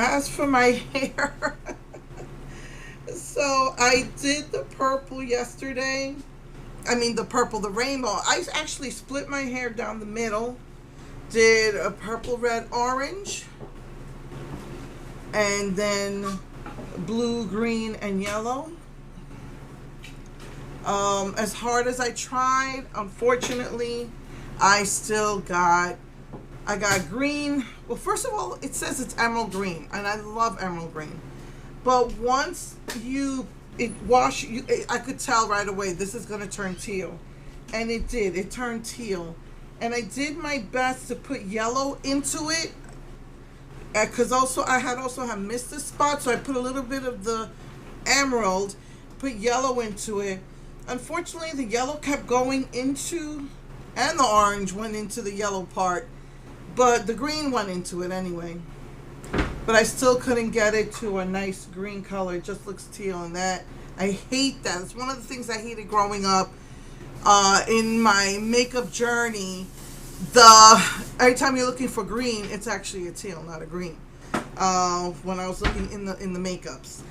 As for my hair, so I did the purple yesterday. I mean, the purple, the rainbow. I actually split my hair down the middle, did a purple, red, orange, and then blue, green, and yellow. As hard as I tried, unfortunately, I still got I got green. Well, first of all, it says it's emerald green, and I love emerald green. But once you it wash, I could tell right away this is gonna turn teal, and it did. It turned teal, and I did my best to put yellow into it, because also I had missed a spot, so I put a little bit of the emerald, put yellow into it. Unfortunately, the yellow kept going into, and the orange went into the yellow part, but the green went into it anyway. But I still couldn't get it to a nice green color. It just looks teal, and that I hate that. It's one of the things I hated growing up. In my makeup journey, every time you're looking for green, it's actually a teal, not a green. When I was looking in the makeups.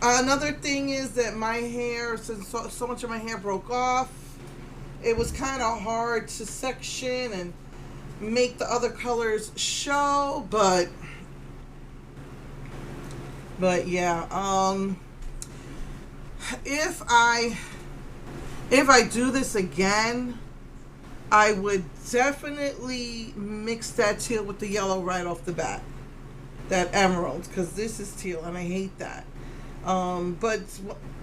Another thing is that my hair, since so much of my hair broke off, it was kind of hard to section and make the other colors show, but yeah, if I do this again, I would definitely mix that teal with the yellow right off the bat, that emerald, because this is teal and I hate that. But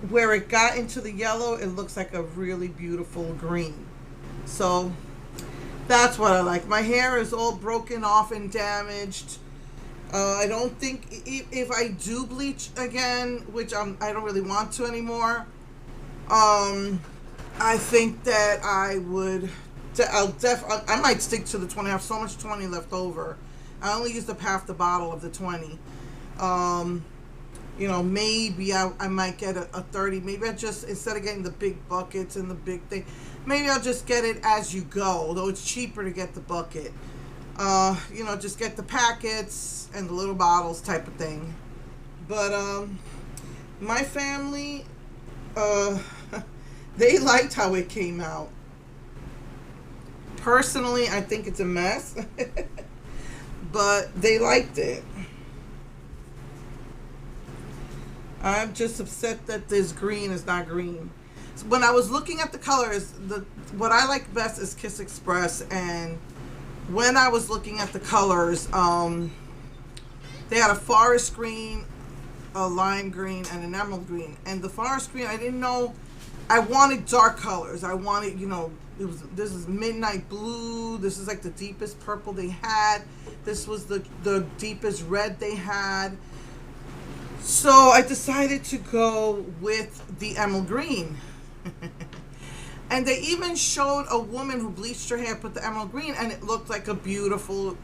where it got into the yellow, it looks like a really beautiful green. So that's what I like. My hair is all broken off and damaged. I don't think if I do bleach again, which I don't really want to anymore. I think that I might stick to the 20. I have so much 20 left over. I only used up half the bottle of the 20. Maybe I might get a 30. Maybe I just, instead of getting the big buckets and the big thing, maybe I'll just get it as you go, although it's cheaper to get the bucket. Just get the packets and the little bottles type of thing. But my family, they liked how it came out. Personally, I think it's a mess, but they liked it. I'm just upset that this green is not green. So when I was looking at the colors, what I like best is Kiss Express, and when I was looking at the colors, they had a forest green, a lime green, and an emerald green. And the forest green, I didn't know. I wanted dark colors. I wanted, this is midnight blue. This is like the deepest purple they had. This was the deepest red they had. So I decided to go with the emerald green. And they even showed a woman who bleached her hair, put the emerald green, and it looked like a beautiful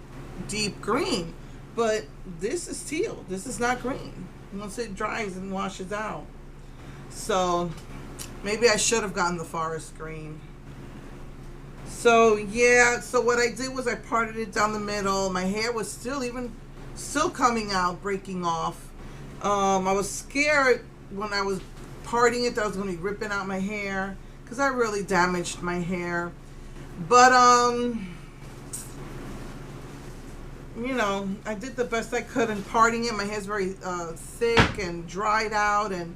deep green. But this is teal. This is not green once it dries and washes out. So maybe I should have gotten the forest green. So yeah, so what I did was I parted it down the middle. My hair was still coming out, breaking off. I was scared when I was parting it that I was going to be ripping out my hair, because I really damaged my hair. But I did the best I could in parting it. My hair's very thick and dried out and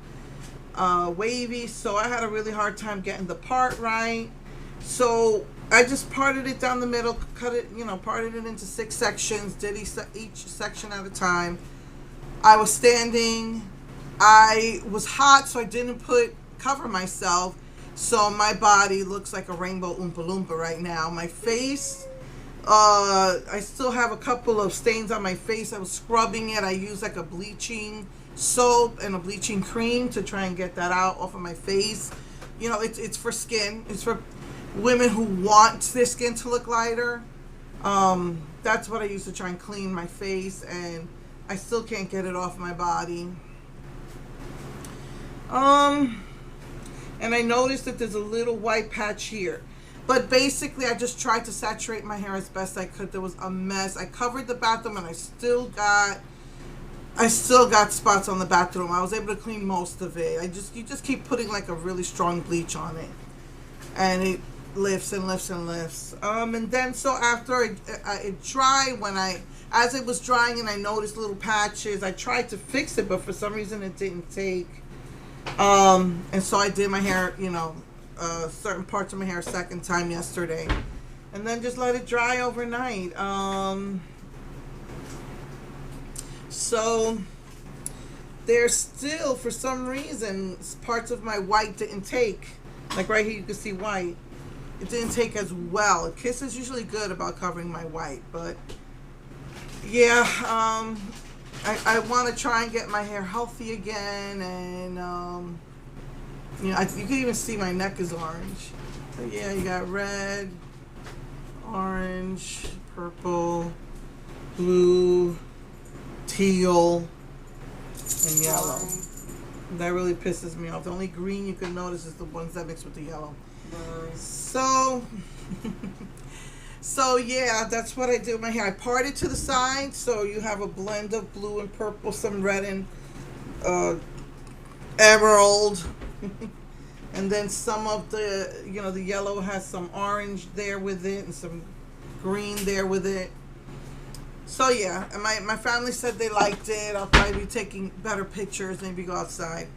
wavy, so I had a really hard time getting the part right. So I just parted it down the middle, cut it, parted it into 6 sections, did each section at a time. I was standing. I was hot, so I didn't cover myself. So my body looks like a rainbow Oompa Loompa right now. My face, I still have a couple of stains on my face. I was scrubbing it. I used like a bleaching soap and a bleaching cream to try and get that out off of my face. It's for skin. It's for women who want their skin to look lighter. That's what I use to try and clean my face, and I still can't get it off my body. And I noticed that there's a little white patch here. But basically, I just tried to saturate my hair as best I could. There was a mess. I covered the bathroom, and I still got spots on the bathroom. I was able to clean most of it. You just keep putting like a really strong bleach on it, and it lifts and lifts and lifts. And then so after it dried, as it was drying and I noticed little patches, I tried to fix it, but for some reason it didn't take. And so I did my hair, certain parts of my hair a second time yesterday, and then just let it dry overnight. So there's still, for some reason, parts of my white didn't take. Like right here, you can see white. It didn't take as well. Kiss is usually good about covering my white, but yeah, I want to try and get my hair healthy again, and you can even see my neck is orange. So yeah, you got red, orange, purple, blue, teal, and yellow. That really pisses me off. The only green you can notice is the ones that mix with the yellow. So yeah, that's what I do with my hair. I part it to the side, so you have a blend of blue and purple, some red and emerald, and then some of the the yellow has some orange there with it and some green there with it. So yeah, and my family said they liked it. I'll probably be taking better pictures, maybe go outside.